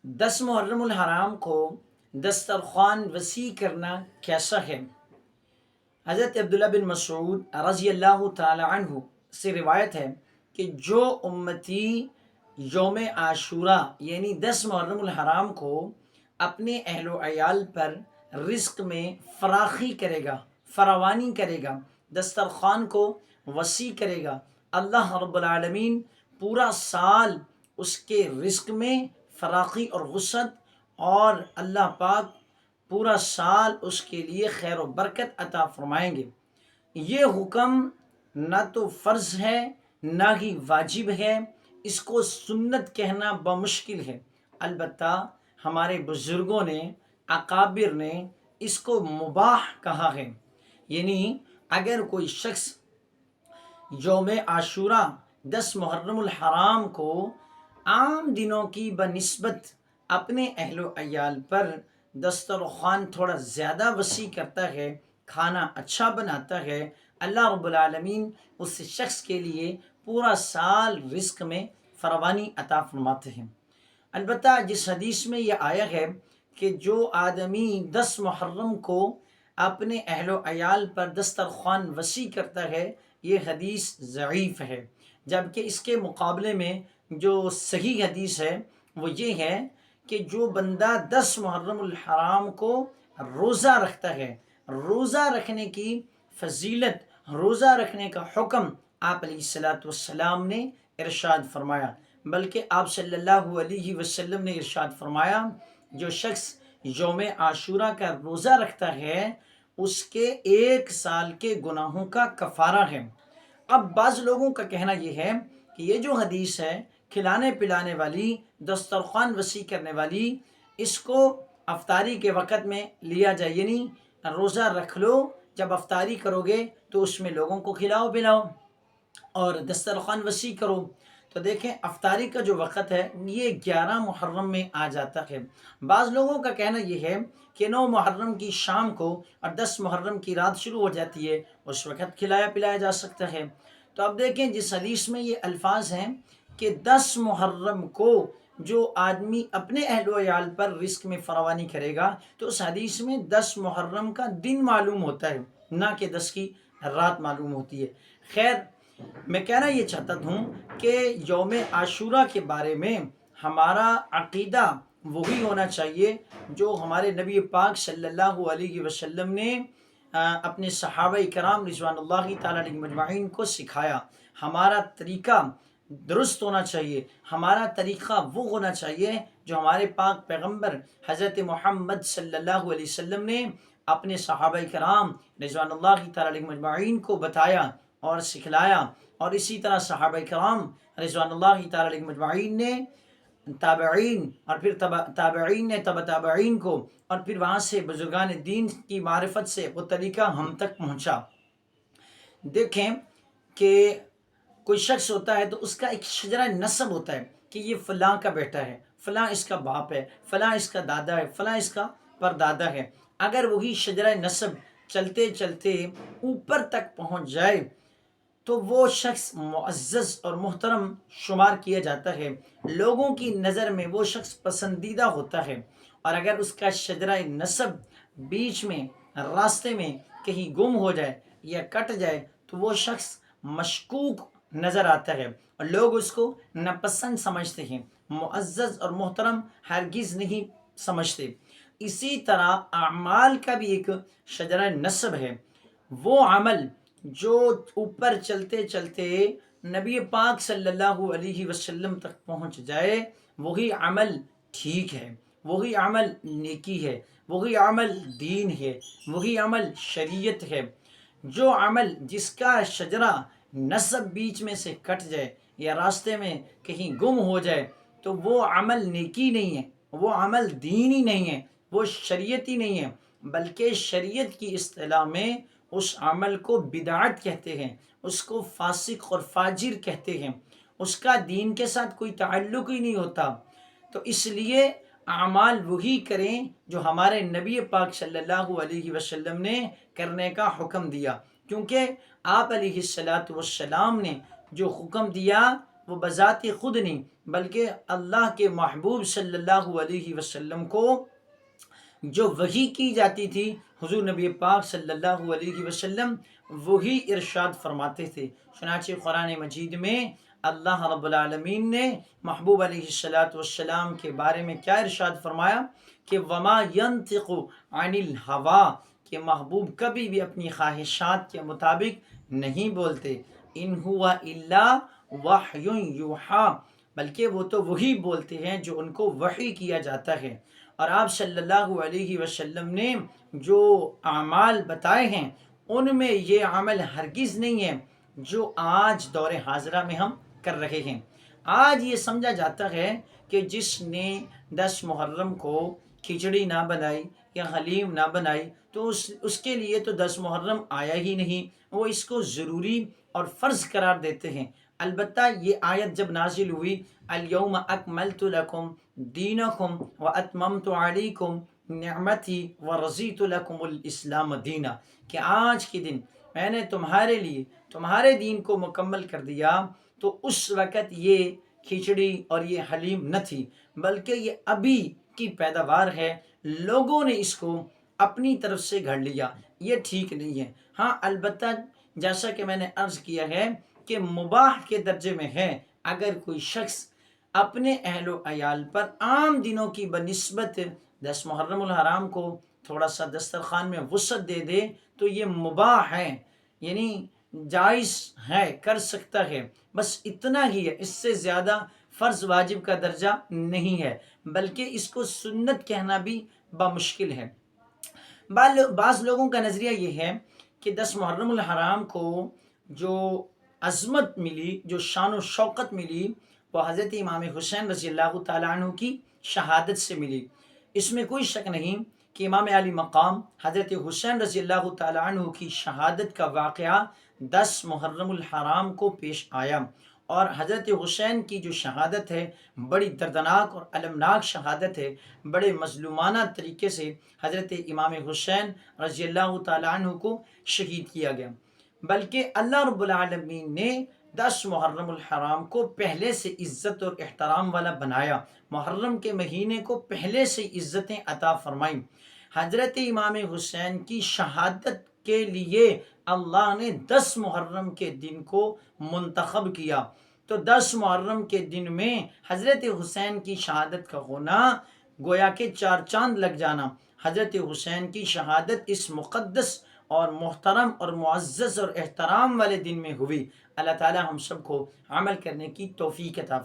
10 محرم الحرام کو دسترخوان وسیع کرنا کیسا ہے؟ حضرت عبداللہ بن مسعود رضی اللہ تعالی عنہ سے روایت ہے کہ جو امتی یوم عاشورہ یعنی 10 محرم الحرام کو اپنے اہل و عیال پر رزق میں فراخی کرے گا، فراوانی کرے گا، دسترخوان کو وسیع کرے گا، اللہ رب العالمین پورا سال اس کے رزق میں فراخی اور وسعت، اور اللہ پاک پورا سال اس کے لیے خیر و برکت عطا فرمائیں گے۔ یہ حکم نہ تو فرض ہے نہ ہی واجب ہے، اس کو سنت کہنا بمشکل ہے، البتہ ہمارے بزرگوں نے، اکابر نے اس کو مباح کہا ہے۔ یعنی اگر کوئی شخص یوم عاشورہ 10 محرم الحرام کو عام دنوں کی بنسبت اپنے اہل و عیال پر دسترخوان تھوڑا زیادہ وسیع کرتا ہے، کھانا اچھا بناتا ہے، اللہ رب العالمین اس شخص کے لیے پورا سال رزق میں فراوانی عطا فرماتے ہیں۔ البتہ جس حدیث میں یہ آیا ہے کہ جو آدمی 10 محرم کو اپنے اہل و عیال پر دسترخوان وسیع کرتا ہے، یہ حدیث ضعیف ہے، جبکہ اس کے مقابلے میں جو صحیح حدیث ہے وہ یہ ہے کہ جو بندہ 10 محرم الحرام کو روزہ رکھتا ہے، روزہ رکھنے کی فضیلت، روزہ رکھنے کا حکم آپ علیہ الصلاۃ والسلام نے ارشاد فرمایا، بلکہ آپ صلی اللہ علیہ وسلم نے ارشاد فرمایا جو شخص یوم عاشورہ کا روزہ رکھتا ہے اس کے 1 سال کے گناہوں کا کفارہ ہے۔ اب بعض لوگوں کا کہنا یہ ہے کہ یہ جو حدیث ہے کھلانے پلانے والی، دسترخوان وسیع کرنے والی، اس کو افطاری کے وقت میں لیا جائے، یعنی روزہ رکھ لو، جب افطاری کرو گے تو اس میں لوگوں کو کھلاؤ پلاؤ اور دسترخوان وسیع کرو۔ تو دیکھیں افطاری کا جو وقت ہے یہ 11 محرم میں آ جاتا ہے۔ بعض لوگوں کا کہنا یہ ہے کہ 9 محرم کی شام کو اور 10 محرم کی رات شروع ہو جاتی ہے، اس وقت کھلایا پلایا جا سکتا ہے۔ تو اب دیکھیں جس حدیث میں یہ الفاظ ہیں کہ 10 محرم کو جو آدمی اپنے اہل و عیال پر رزق میں فراوانی کرے گا، تو اس حدیث میں 10 محرم کا دن معلوم ہوتا ہے، نہ کہ 10 کی رات معلوم ہوتی ہے۔ خیر، میں کہنا یہ چاہتا ہوں کہ یوم عاشورہ کے بارے میں ہمارا عقیدہ وہی ہونا چاہیے جو ہمارے نبی پاک صلی اللہ علیہ وسلم نے اپنے صحابہ کرام رضوان اللہ تعالیٰ علیہ مجمعین کو سکھایا۔ ہمارا طریقہ درست ہونا چاہیے، ہمارا طریقہ وہ ہونا چاہیے جو ہمارے پاک پیغمبر حضرت محمد صلی اللہ علیہ وسلم نے اپنے صحابہ کرام رضوان اللہ تعالیٰ علیہ مجمعین کو بتایا اور سکھلایا، اور اسی طرح صحابہ کرام رضوان اللہ تعالیٰ علیہ مجمعین نے تابعین، اور پھر تابعین نے تبع تابعین کو، اور پھر وہاں سے بزرگان دین کی معرفت سے وہ طریقہ ہم تک پہنچا۔ دیکھیں کہ کوئی شخص ہوتا ہے تو اس کا ایک شجرہ نسب ہوتا ہے کہ یہ فلاں کا بیٹا ہے، فلاں اس کا باپ ہے، فلاں اس کا دادا ہے، فلاں اس کا پردادا ہے۔ اگر وہی شجرہ نسب چلتے چلتے اوپر تک پہنچ جائے تو وہ شخص معزز اور محترم شمار کیا جاتا ہے، لوگوں کی نظر میں وہ شخص پسندیدہ ہوتا ہے۔ اور اگر اس کا شجرہ نسب بیچ میں راستے میں کہیں گم ہو جائے یا کٹ جائے تو وہ شخص مشکوک نظر آتا ہے اور لوگ اس کو ناپسند سمجھتے ہیں، معزز اور محترم ہرگز نہیں سمجھتے۔ اسی طرح اعمال کا بھی ایک شجرہ نسب ہے، وہ عمل جو اوپر چلتے چلتے نبی پاک صلی اللہ علیہ وسلم تک پہنچ جائے وہی عمل ٹھیک ہے، وہی عمل نیکی ہے، وہی عمل دین ہے، وہی عمل شریعت ہے۔ جو عمل جس کا شجرہ نسب بیچ میں سے کٹ جائے یا راستے میں کہیں گم ہو جائے تو وہ عمل نیکی نہیں ہے، وہ عمل دینی نہیں ہے، وہ شریعتی نہیں ہے، بلکہ شریعت کی اصطلاح میں اس عمل کو بدعت کہتے ہیں، اس کو فاسق اور فاجر کہتے ہیں، اس کا دین کے ساتھ کوئی تعلق ہی نہیں ہوتا۔ تو اس لیے اعمال وہی کریں جو ہمارے نبی پاک صلی اللہ علیہ وسلم نے کرنے کا حکم دیا، کیونکہ آپ علیہ الصلاۃ والسلام نے جو حکم دیا وہ بذات خود نہیں بلکہ اللہ کے محبوب صلی اللہ علیہ وسلم کو جو وحی کی جاتی تھی، حضور نبی پاک صلی اللہ علیہ وسلم وہی ارشاد فرماتے تھے۔ چنانچہ قرآن مجید میں اللہ رب العالمین نے محبوب علیہ السلام کے بارے میں کیا ارشاد فرمایا کہ وما ینطق عن الہوا، کہ محبوب کبھی بھی اپنی خواہشات کے مطابق نہیں بولتے، ان ہوا الا وحی یوحا، بلکہ وہ تو وہی بولتے ہیں جو ان کو وحی کیا جاتا ہے۔ اور آپ صلی اللہ علیہ وسلم نے جو اعمال بتائے ہیں ان میں یہ عمل ہرگز نہیں ہے جو آج دور حاضرہ میں ہم کر رہے ہیں۔ آج یہ سمجھا جاتا ہے کہ جس نے 10 محرم کو کھچڑی نہ بنائی یا حلیم نہ بنائی تو اس کے لیے تو 10 محرم آیا ہی نہیں، وہ اس کو ضروری اور فرض قرار دیتے ہیں۔ البتہ یہ آیت جب نازل ہوئی الیوم اکملت لکم دینکم واتممت علیکم نعمتی ورضیت لکم الاسلام دینا، کہ آج کے دن میں نے تمہارے لیے تمہارے دین کو مکمل کر دیا، تو اس وقت یہ کھچڑی اور یہ حلیم نہ تھی بلکہ یہ ابھی کی پیداوار ہے، لوگوں نے اس کو اپنی طرف سے گھڑ لیا، یہ ٹھیک نہیں ہے۔ ہاں البتہ جیسا کہ میں نے عرض کیا ہے کہ مباح کے درجے میں ہے، اگر کوئی شخص اپنے اہل و عیال پر عام دنوں کی بنسبت 10 محرم الحرام کو تھوڑا سا دسترخوان میں وسعت دے دے تو یہ مباح ہے، یعنی جائز ہے، کر سکتا ہے، بس اتنا ہی ہے، اس سے زیادہ فرض واجب کا درجہ نہیں ہے، بلکہ اس کو سنت کہنا بھی بمشکل ہے۔ بعض لوگوں کا نظریہ یہ ہے کہ 10 محرم الحرام کو جو عظمت ملی، جو شان و شوقت ملی، وہ حضرت امام حسین رضی اللہ تعالیٰ عنہ کی شہادت سے ملی۔ اس میں کوئی شک نہیں کہ امام علی مقام حضرت حسین رضی اللہ تعالیٰ عنہ کی شہادت کا واقعہ 10 محرم الحرام کو پیش آیا، اور حضرت حسین کی جو شہادت ہے بڑی دردناک اور المناک شہادت ہے، بڑے مظلومانہ طریقے سے حضرت امام حسین رضی اللہ تعالیٰ عنہ کو شہید کیا گیا، بلکہ اللہ رب العالمین نے 10 محرم الحرام کو پہلے سے عزت اور احترام والا بنایا، محرم کے مہینے کو پہلے سے عزتیں عطا فرمائیں۔ حضرت امام حسین کی شہادت کے لیے اللہ نے 10 محرم کے دن کو منتخب کیا، تو 10 محرم کے دن میں حضرت حسین کی شہادت کا ہونا گویا کہ 4 چاند لگ جانا، حضرت حسین کی شہادت اس مقدس اور محترم اور معزز اور احترام والے دن میں ہوئی۔ اللہ تعالی ہم سب کو عمل کرنے کی توفیق عطا فرمائے۔